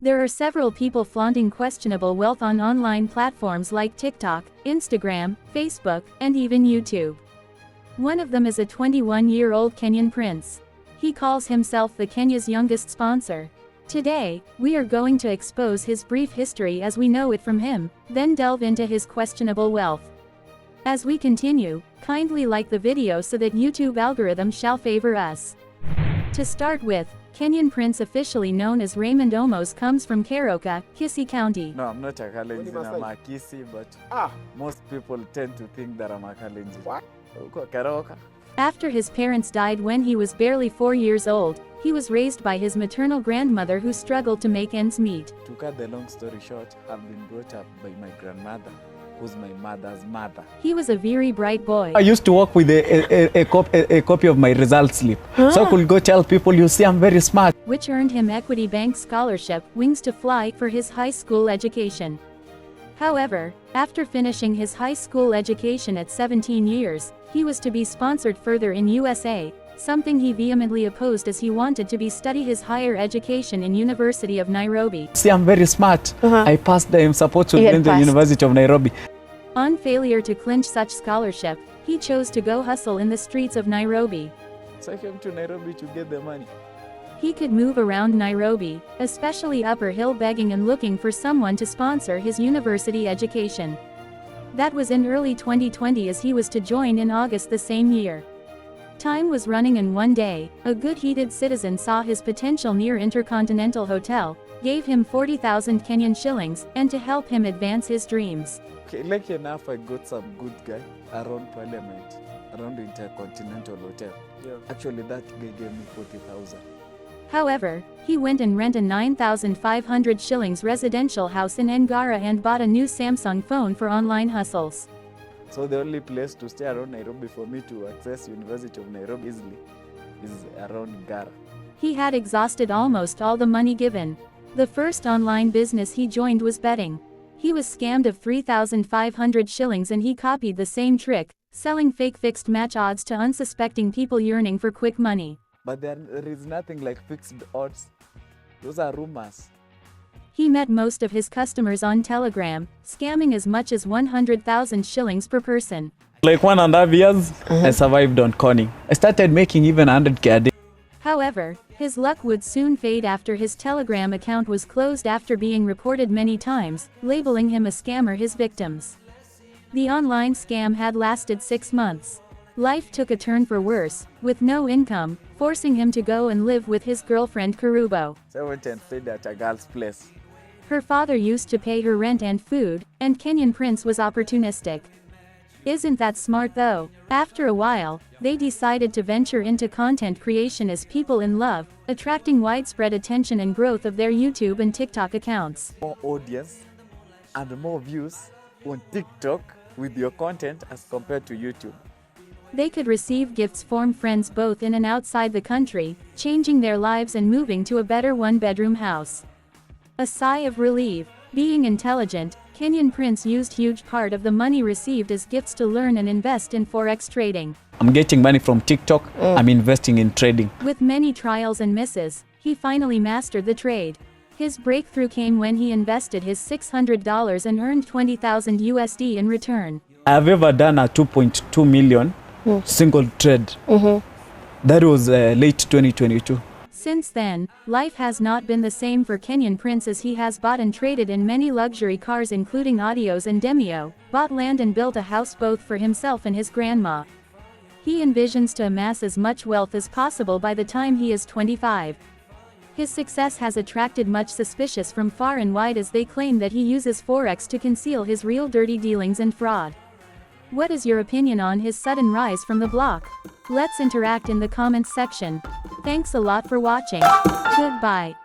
There are several people flaunting questionable wealth on online platforms like TikTok, Instagram, Facebook, and even YouTube. One of them is a 21-year-old Kenyan prince. He calls himself the Kenya's youngest sponsor. Today, we are going to expose his brief history as we know it from him, then delve into his questionable wealth. As we continue, kindly like the video so that YouTube algorithm shall favor us. To start with, Kenyan prince officially known as Raymond Omos comes from Keroka, Kisii County. No, I'm not a Kalenjin, I'm a Kisii, but most people tend to think that I'm a Kalenjin. What? Keroka. After his parents died when he was barely 4 years old, he was raised by his maternal grandmother who struggled to make ends meet. To cut the long story short, I've been brought up by my grandmother, who's my mother's mother. He was a very bright boy. I used to work with a copy of my result slip. So I could go tell people, you see, I'm very smart. Which earned him Equity Bank scholarship, Wings to Fly, for his high school education. However, after finishing his high school education at 17 years, he was to be sponsored further in USA, something he vehemently opposed as he wanted to study his higher education in University of Nairobi. See, I'm very smart. I passed I'm supposed to in the University of Nairobi. On failure to clinch such scholarship, he chose to go hustle in the streets of Nairobi. So I came to Nairobi to get the money. He could move around Nairobi, especially Upper Hill, begging and looking for someone to sponsor his university education. That was in early 2020 as he was to join in August the same year. Time was running and one day, a good-hearted citizen saw his potential near Intercontinental Hotel, gave him 40,000 Kenyan shillings, and to help him advance his dreams. Okay, lucky enough I got some good guy around Parliament, around the Intercontinental Hotel. Yeah. Actually that guy gave me 40,000. However, he went and rent a 9,500 shillings residential house in Ngara and bought a new Samsung phone for online hustles. So the only place to stay around Nairobi for me to access University of Nairobi easily is around Ngara. He had exhausted almost all the money given. The first online business he joined was betting. He was scammed of 3,500 shillings and he copied the same trick, selling fake fixed match odds to unsuspecting people yearning for quick money. But there is nothing like fixed odds. Those are rumors. He met most of his customers on Telegram, scamming as much as 100,000 shillings per person. Like 1.5 years, I survived on conning. I started making even 100K a day. However, his luck would soon fade after his Telegram account was closed after being reported many times, labeling him a scammer his victims. The online scam had lasted 6 months. Life took a turn for worse, with no income, forcing him to go and live with his girlfriend Karubo. So I went and stayed at a girl's place. Her father used to pay her rent and food, and Kenyan prince was opportunistic. Isn't that smart though? After a while, they decided to venture into content creation as people in love, attracting widespread attention and growth of their YouTube and TikTok accounts. More audience and more views on TikTok with your content as compared to YouTube. They could receive gifts from friends both in and outside the country, changing their lives and moving to a better one-bedroom house. A sigh of relief. Being intelligent, Kenyan prince used huge part of the money received as gifts to learn and invest in Forex trading. I'm getting money from TikTok, I'm investing in trading. With many trials and misses, he finally mastered the trade. His breakthrough came when he invested his $600 and earned 20,000 USD in return. I've ever done a 2.2 million single trade. That was late 2022. Since then, life has not been the same for Kenyan prince as he has bought and traded in many luxury cars including Audios and Demio, bought land and built a house both for himself and his grandma. He envisions to amass as much wealth as possible by the time he is 25. His success has attracted much suspicion from far and wide as they claim that he uses Forex to conceal his real dirty dealings and fraud. What is your opinion on his sudden rise from the block? Let's interact in the comments section. Thanks a lot for watching. Goodbye.